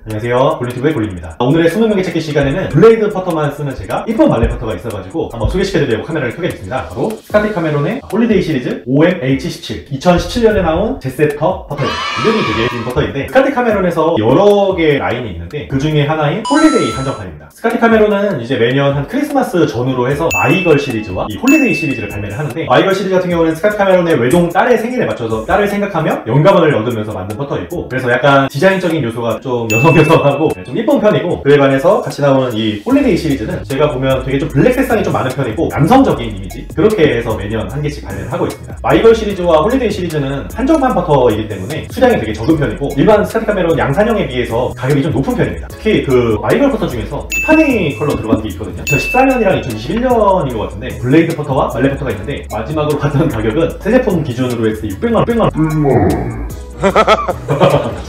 안녕하세요, 골린튜브의 골린입니다. 오늘의 20명의 찾기 시간에는 블레이드 퍼터만 쓰는 제가 이쁜 말레 퍼터가 있어가지고 한번 소개시켜드리려고 카메라를 켜게 됐습니다. 바로 스카티 카메론의 홀리데이 시리즈 OMH17 2017년에 나온 제세터 퍼터입니다. 이름이 되게 긴 퍼터인데, 스카티 카메론에서 여러 개 라인이 있는데 그 중에 하나인 홀리데이 한정판입니다. 스카티 카메론은 이제 매년 한 크리스마스 전후로 해서 마이걸 시리즈와 이 홀리데이 시리즈를 발매를 하는데, 마이걸 시리즈 같은 경우는 스카티 카메론의 외동 딸의 생일에 맞춰서 딸을 생각하며 영감을 얻으면서 만든 퍼터이고, 그래서 약간 디자인적인 요소가 좀 여성여성하고 좀 이쁜 편이고, 그에 반해서 같이 나오는 이 홀리데이 시리즈는 제가 보면 되게 좀 블랙 색상이 좀 많은 편이고 남성적인 이미지, 그렇게 해서 매년 한 개씩 발매를 하고 있습니다. 마이걸 시리즈와 홀리데이 시리즈는 한정판 퍼터이기 때문에 수량이 되게 적은 편이고, 일반 스카티 카메론 양산형에 비해서 가격이 좀 높은 편입니다. 특히 그 마이걸 퍼터 중에서 티파니 컬러 들어간 게 있거든요. 2014년이랑 2021년인 것 같은데 블레이드 퍼터와 말레 퍼터가 있는데, 마지막으로 봤던 가격은 새 제품 기준으로 했을 때 600만원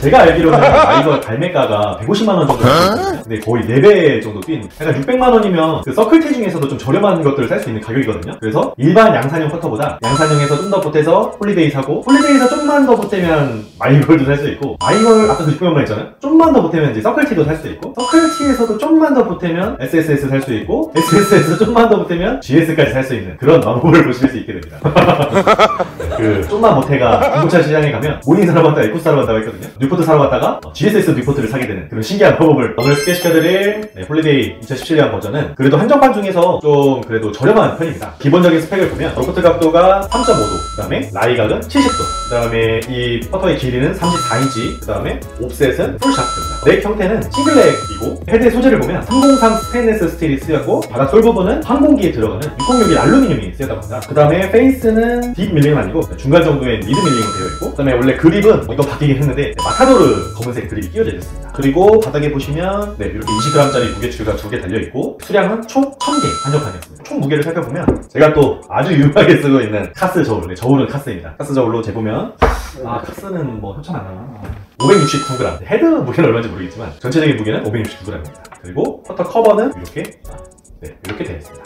제가 알기로는 마이걸 발매가가 150만원 정도 됐거든요. 근데 거의 4배 정도 뛴, 약간 600만원이면 그 서클티 중에서도 좀 저렴한 것들을 살 수 있는 가격이거든요. 그래서 일반 양산형 퍼터보다 양산형에서 좀 더 보태서 홀리데이 사고, 홀리데이에서 좀만 더 보태면 마이걸도 살 수 있고, 마이걸 아까 600만원 했잖아요. 좀만 더 보태면 이제 서클티도 살 수 있고, 서클티에서도 좀만 더 보태면 SSS 살 수 있고, SS에서 좀만 더 보태면 GS까지 살 수 있는 그런 마법을 보실 수 있게 됩니다. 그 좀만 보태가 중고차 시장에 가면 모닝 사러 갔다가 에쿠스 사러 간다고 했거든요. 뉴포트 사러 갔다가 GSS 뉴포트를 사게 되는 그런 신기한 방법을 오늘 소개시켜드릴 홀리데이 2017년 버전은 그래도 한정판 중에서 좀 그래도 저렴한 편입니다. 기본적인 스펙을 보면 로프트 각도가 3.5도, 그 다음에 라이각은 70도, 그 다음에 이 퍼터의 길이는 34인치, 그 다음에 옵셋은 풀샤프트입니다. 넥 형태는 싱글렉이고, 헤드의 소재를 보면 303 스테인리스 스틸이 쓰였고, 바닥 솔 부분은 항공기에 들어가는 606일 알루미늄이 쓰였다고 합니다. 그 다음에 페이스는 딥 밀링은 아니고 중간 정도의 미드 밀링으로 되어 있고, 그 다음에 원래 그립은 이건 바뀌긴 했는데 마타도르 검은색 그립이 끼워져 있습니다. 그리고 바닥에 보시면 이렇게 20g짜리 무게추가 2개 달려있고, 수량은 총 1000개 한정판이었습니다. 총 무게를 살펴보면 제가 또 아주 유명하게 쓰고 있는 카스 저울, 저울은 카스입니다. 카스 저울로 재보면 카스는 뭐 협찬 안 하나? 569g. 헤드 무게는 얼마인지 모르겠지만 전체적인 무게는 569g입니다. 그리고 퍼터 커버는 이렇게 되어 있습니다.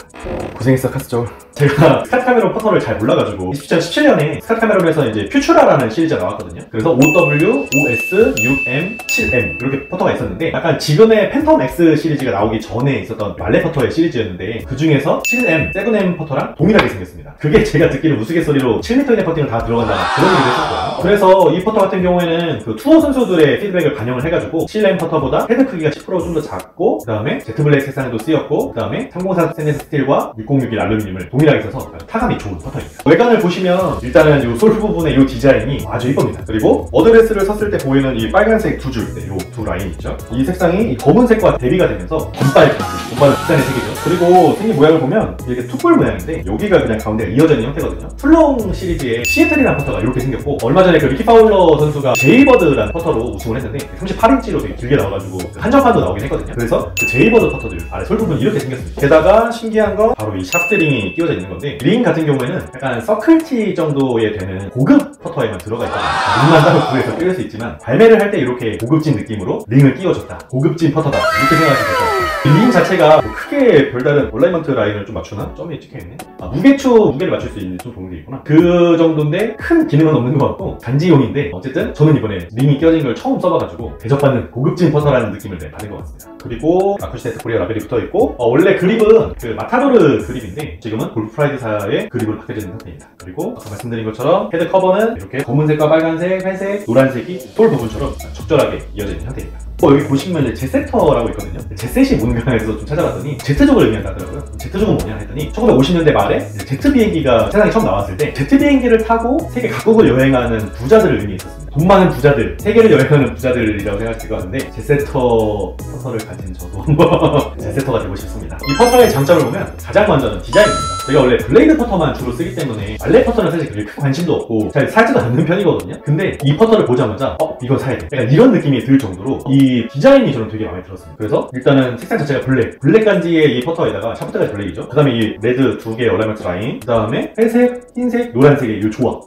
고생했어, 카스 저울. 제가 스카티 카메론 퍼터를 잘 몰라가지고 2017년에 스카티 카메론에서 이제 퓨추라라는 시리즈가 나왔거든요. 그래서 OW, OS, 6M, 7M 이렇게 퍼터가 있었는데, 약간 지금의 팬텀 X 시리즈가 나오기 전에 있었던 말레 퍼터의 시리즈였는데, 그 중에서 7M, 7M 퍼터랑 동일하게 생겼습니다. 그게 제가 듣기로 우스갯소리로 7m 이내 퍼팅은 다 들어간다 그런 얘기를 했었거든요. 그래서 이 퍼터 같은 경우에는 그 투어 선수들의 피드백을 반영을 해가지고 7M 퍼터보다 헤드 크기가 10% 좀 더 작고, 그 다음에 제트블랙 색상도 쓰였고, 그 다음에 304 스테인리스 스틸과 606일 알루미늄을 동일하게 써서 타감이 좋은 퍼터입니다. 외관을 보시면 일단은 이 솔 부분의 이 디자인이 아주 이쁩니다. 그리고 어드레스를 섰을 때 보이는 이 빨간색 두 줄, 요 두 라인 있죠. 이 색상이 이 검은색과 대비가 되면서 검빨, 검빨은 비싼의 색이죠. 그리고 생긴 모양을 보면 이렇게 툭불 모양인데, 여기가 그냥 가운데가 이어져 있는 형태거든요. 플롱 시리즈의 시애틀이라는 퍼터가 이렇게 생겼고, 얼마 전에 그 리키 파울러 선수가 제이버드라는 퍼터로 우승을 했는데 38인치로 되게 길게 나와가지고 한정판도 나오긴 했거든요. 그래서 그 제이버드 퍼터들 아래 솔 부분 이렇게 생겼습니다. 게다가 신기한 건 바로 이 샤프트링이 끼워져 있는 건데, 링 같은 경우에는 약간 서클티 정도에 되는 고급 퍼터에만 들어가 있거든요. 링만 따로 구해서 끼울 수 있지만, 발매를 할 때 이렇게 고급진 느낌으로 링을 끼워줬다, 고급진 퍼터다, 이렇게 생각하시면 될 것 같아요. 링 자체가 뭐 크게 별다른 얼라이먼트 라인을 좀 맞추나? 점이 찍혀있네. 무게를 맞출 수 있는 좀 좋은 게 있구나. 그 정도인데 큰 기능은 없는 것 같고 단지용인데, 어쨌든 저는 이번에 링이 끼워진 걸 처음 써봐가지고 대접받는 고급진 퍼터라는 느낌을 받은 것 같습니다. 그리고 아쿠시테트 코리아 라벨이 붙어있고, 원래 그립은 그 마타도르 그립인데 지금은 골프프라이드사의 그립으로 바뀌어진 상태입니다. 그리고 아까 말씀드린 것처럼 헤드 커버는 이렇게 검은색과 빨간색, 회색, 노란색이 솔 부분처럼 적절하게 이어져 있는 상태입니다. 여기 보시면 이제 제세터라고 있거든요. 제셋이 뭔가 해서 좀 찾아봤더니 제트족을 의미한다더라고요. 제트족은 뭐냐 했더니 1950년대 말에 제트 비행기가 세상에 처음 나왔을 때 제트 비행기를 타고 세계 각국을 여행하는 부자들을 의미했었습니다. 돈 많은 부자들, 세계를 여행하는 부자들이라고 생각하실 것 같은데, 제세터 퍼터를 가진 저도 한번 제세터가 되고 싶습니다. 이 퍼터의 장점을 보면 가장 먼저는 디자인입니다. 제가 원래 블레이드 퍼터만 주로 쓰기 때문에 말레 퍼터는 사실 그렇게 큰 관심도 없고 잘 사지도 않는 편이거든요. 근데 이 퍼터를 보자마자 이건 사야 돼, 약간 이런 느낌이 들 정도로 이 디자인이 저는 되게 마음에 들었습니다. 그래서 일단은 색상 자체가 블랙 간지의 이 퍼터에다가 샤프트가 블랙이죠. 그 다음에 이 레드 2개의 얼라이먼트 라인, 그 다음에 회색, 흰색, 노란색의 이 조합,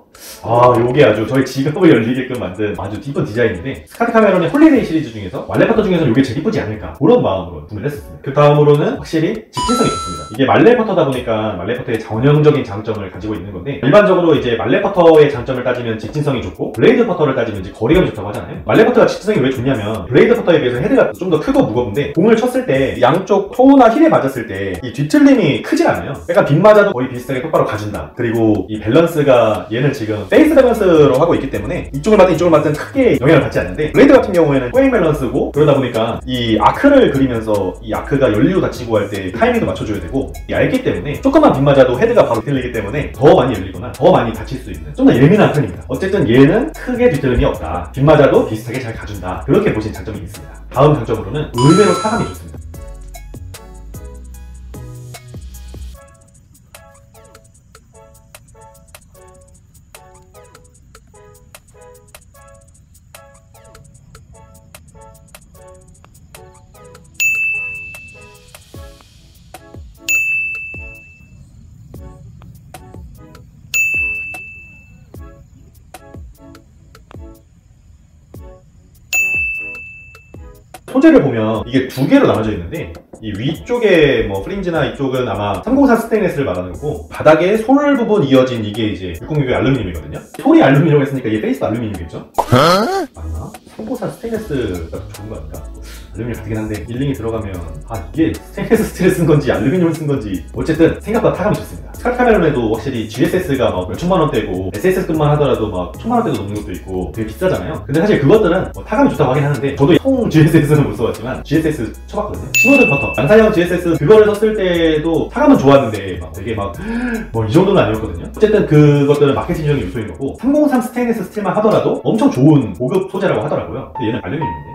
요게 아주 저의 지갑을 열리게끔 만든 아주 이쁜 디자인인데, 스카티 카메론의 홀리데이 시리즈 중에서 말레 퍼터 중에서 요게 제일 이쁘지 않을까, 그런 마음으로 구매를 했었습니다. 그 다음으로는 확실히 집진성이 좋습니다. 이게 말레 퍼터다 보니까 말레 퍼터의 전형적인 장점을 가지고 있는 건데, 일반적으로 이제 말레 퍼터의 장점을 따지면 집진성이 좋고, 블레이드 퍼터를 따지면 이제 거리감이 좋다고 하잖아요. 말레 퍼터가 집진성이 왜 좋냐면, 블레이드 퍼터에 비해서 헤드가 좀 더 크고 무거운데, 공을 쳤을 때 양쪽 토우나 힐에 맞았을 때 이 뒤틀림이 크진 않아요. 약간 빗 맞아도 거의 비슷하게 똑바로 가준다. 그리고 이 밸런스가 얘는 지금 페이스 밸런스로 하고 있기 때문에 이쪽을 맞든 이쪽을 맞든 크게 영향을 받지 않는데, 블레이드 같은 경우에는 포잉 밸런스고, 그러다 보니까 이 아크를 그리면서 이 아크가 열리고 닫히고 할 때 타이밍도 맞춰줘야 되고, 얇기 때문에 조금만 빗 맞아도 헤드가 바로 틀리기 때문에 더 많이 열리거나 더 많이 닫힐 수 있는 좀 더 예민한 편입니다. 어쨌든 얘는 크게 뒤틀림이 없다. 빗 맞아도 비슷하게 잘 가준다. 그렇게 보신 장점이 있습니다. 다음 장점으로는 의외로 타감이 좋습니다. 소재를 보면 이게 두 개로 나눠져 있는데, 이 위쪽에 뭐 프린지나 이쪽은 아마 304 스테인레스를 말하는 거고, 바닥에 솔 부분 이어진 이게 이제 606의 알루미늄이거든요. 솔이 알루미늄이라고 했으니까 이게 페이스도 알루미늄이겠죠? 맞나? 304 스테인레스가 더 좋은 거 아닌가? 알루미늄 같긴 한데 일링이 들어가면 이게 스테인레스 스틸을 쓴 건지 알루미늄을 쓴 건지, 어쨌든 생각보다 타감이 좋습니다. 스카티 카메론에도 확실히 GSS가 막 몇천만 원대고 SS급만 하더라도 막 천만 원대도 넘는 것도 있고 되게 비싸잖아요. 근데 사실 그것들은 뭐 타감이 좋다고 하긴 하는데, 저도 통 GSS는 못 써봤지만 GSS 쳐봤거든요. 신호등 퍼터 양산형 GSS 그거를 썼을 때도 타감은 좋았는데 막 되게 막 뭐 이 정도는 아니었거든요. 어쨌든 그것들은 마케팅적인 요소인 거고, 303 스테인레스 스틸만 하더라도 엄청 좋은 고급 소재라고 하더라고요. 근데 얘는 알루미늄인데,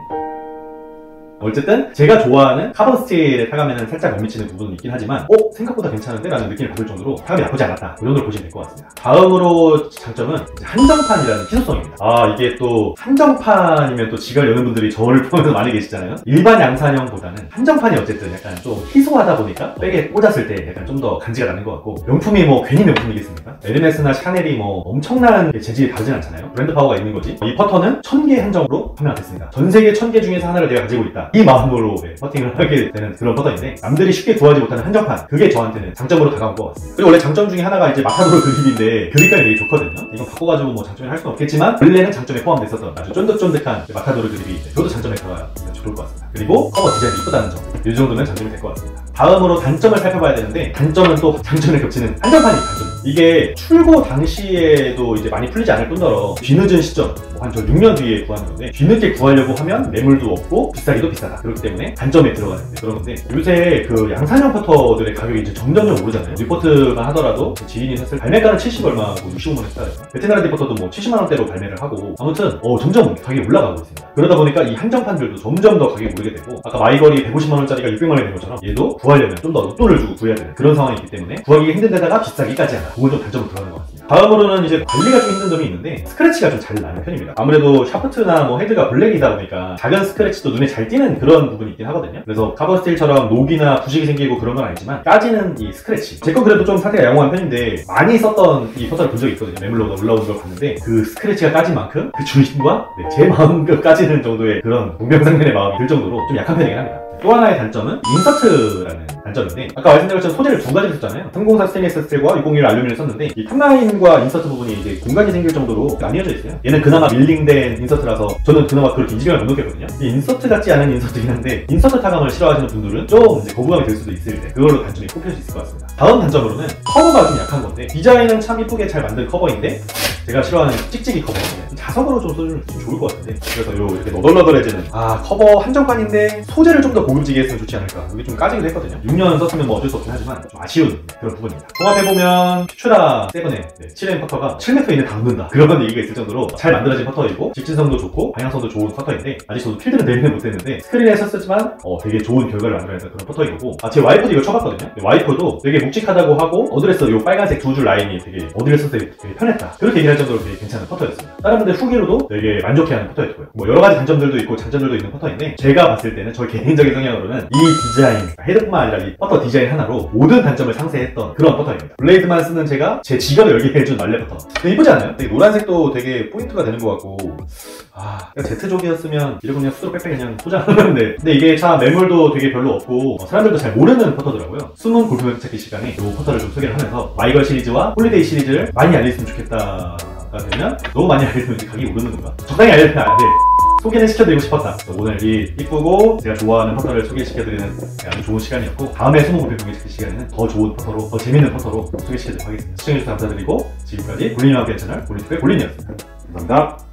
어쨌든 제가 좋아하는 카본 스틸의 타감에는 살짝 못 미치는 부분은 있긴 하지만 생각보다 괜찮은데? 라는 느낌을 받을 정도로 타감이 나쁘지 않았다, 그 정도로 보시면 될 것 같습니다. 다음으로 장점은 한정판이라는 희소성입니다. 이게 또 한정판이면 또 지갑 여는 분들이 저를 포함해서 많이 계시잖아요. 일반 양산형보다는 한정판이 어쨌든 약간 좀 희소하다 보니까 백에 꽂았을 때 약간 좀 더 간지가 나는 것 같고, 명품이 뭐 괜히 명품이겠습니까? 에르메스나 샤넬이 뭐 엄청난 재질이 다르진 않잖아요. 브랜드 파워가 있는 거지. 이 퍼터는 1000개 한정으로 판매가 됐습니다. 전 세계 1000개 중에서 하나를 내가 가지고 있다, 이 마음으로 퍼팅을 하게 되는 그런 퍼터인데, 남들이 쉽게 구하지 못하는 한정판, 그게 저한테는 장점으로 다가온 것 같습니다. 그리고 원래 장점 중에 하나가 이제 마타도르 그립인데, 그립감이 되게 좋거든요. 이건 바꿔가지고 뭐 장점을 할 수는 없겠지만 원래는 장점에 포함됐었던 아주 쫀득쫀득한 마타도르 그립이 저도 장점에 들어가야 좋을 것 같습니다. 그리고 커버 디자인이 이쁘다는 점, 이 정도는 장점이 될 것 같습니다. 다음으로 단점을 살펴봐야 되는데, 단점은 또 장점에 겹치는 한정판이 단점. 이게 출고 당시에도 이제 많이 풀리지 않을 뿐더러 뒤늦은 시점, 한 저 6년 뒤에 구하는 건데, 뒤늦게 구하려고 하면 매물도 없고 비싸기도 비싸다. 그렇기 때문에 단점에 들어가는데, 그런 건데, 요새 그 양산형 퍼터들의 가격이 이제 점점 오르잖아요. 리포트만 하더라도 지인이 샀을 발매가는 70 얼마고 65만 원 했다 해서 베테랑 리포터도 뭐 70만 원대로 발매를 하고, 아무튼 점점 가격이 올라가고 있습니다. 그러다 보니까 이 한정판들도 점점 더 가격이 오르게 되고, 아까 마이걸이 150만 원짜리가 600만 원이 된 것처럼 얘도 구하려면 좀 더 돈을 주고 구해야 되는 그런 상황이 있기 때문에 구하기 힘든 데다가 비싸기까지 하다, 그건 좀 단점으로 들어가는 것 같습니다. 다음으로는 이제 관리가 좀 힘든 점이 있는데, 스크래치가 좀 잘 나는 편입니다. 아무래도 샤프트나 뭐 헤드가 블랙이다 보니까 작은 스크래치도 눈에 잘 띄는 그런 부분이 있긴 하거든요. 그래서 카본 스틸처럼 녹이나 부식이 생기고 그런 건 아니지만, 까지는 이 스크래치, 제 건 그래도 좀 상태가 양호한 편인데 많이 썼던 이 퍼터를 본 적이 있거든요. 매물로 올라오는 걸 봤는데, 그 스크래치가 까진 만큼 그 주인과 제 마음껏 까지는 정도의 그런 동병상련의 마음이 들 정도로 좀 약한 편이긴 합니다. 또 하나의 단점은 인서트라는 단점인데, 아까 말씀드린 것처럼 소재를 두 가지를 썼잖아요. 304 스테인리스 스틸과 601 알루미늄을 썼는데, 이 탑라인과 인서트 부분이 이제 공간이 생길 정도로 나뉘어져 있어요. 얘는 그나마 밀링된 인서트라서 저는 그나마 그렇게 인지감을 못 느꼈거든요. 이 인서트 같지 않은 인서트긴 한데, 인서트 타감을 싫어하시는 분들은 좀 이제 거부감이 들 수도 있을 때 그걸로 단점이 꼽힐 수 있을 것 같습니다. 다음 단점으로는 커버가 좀 약한 건데, 디자인은 참 이쁘게 잘 만든 커버인데 제가 싫어하는 찍찍이 커버, 자석으로 좀 써주면 좋을 것 같은데, 그래서 이렇게 너덜너덜해지는 커버 한정판인데 소재를 좀 더 고급지게 했으면 좋지 않을까, 이게 좀 까지기도 했거든요. 6년 썼으면 뭐 어쩔 수 없긴 하지만 좀 아쉬운 그런 부분입니다. 종합해보면 퓨추라 7의 7M 퍼터가 7m 이내 담는다, 그런 얘기가 있을 정도로 잘 만들어진 퍼터이고, 직진성도 좋고 방향성도 좋은 퍼터인데, 아직 저도 필드는 내리는 못했는데 스크린에 썼지만 되게 좋은 결과를 만들어내는 그런 퍼터이고, 제 와이퍼도 이거 쳐봤거든요. 와이퍼도 되게 묵직하다고 하고, 어드레스 요 빨간색 두 줄 라인이 되게 어드레스 때 되게 편했다, 그렇게 얘기할 정도로 되게 괜찮은 퍼터였습니다. 다른 분들 후기로도 되게 만족해하는 퍼터였고요. 뭐 여러 가지 단점들도 있고 장점들도 있는 퍼터인데 제가 봤을 때는 저의 개인적인 성향으로는 이 디자인, 헤드뿐만 아니라 이 퍼터 디자인 하나로 모든 단점을 상쇄했던 그런 퍼터입니다. 블레이드만 쓰는 제가 제 지갑을 열게 해준 말레 퍼터. 되게 이쁘지 않아요? 되게 노란색도 되게 포인트가 되는 것 같고 Z족이었으면 이러고 그냥 수로 빽빽 그냥 소장하는데 근데 이게 참 매물도 되게 별로 없고 사람들도 잘 모르는 퍼터더라고요. 숨은 골프백 찾기 시간에 이 퍼터를 좀 소개를 하면서 마이걸 시리즈와 홀리데이 시리즈를 많이 알렸으면 좋겠다가 되면 너무 많이 알려주면 가격이 오르는 건가? 적당히 알려주면 안 돼. 소개는 시켜드리고 싶었다. 오늘 이 이쁘고 제가 좋아하는 퍼터를 소개시켜드리는 아주 좋은 시간이었고 다음에 숨은 골프백 찾기 시간에는 더 좋은 퍼터로 더 재밌는 퍼터로 소개시켜드리도록 하겠습니다. 시청해주셔서 감사드리고 지금까지 볼링 아웃 채널 볼링투의 볼링이었습니다. 감사합니다.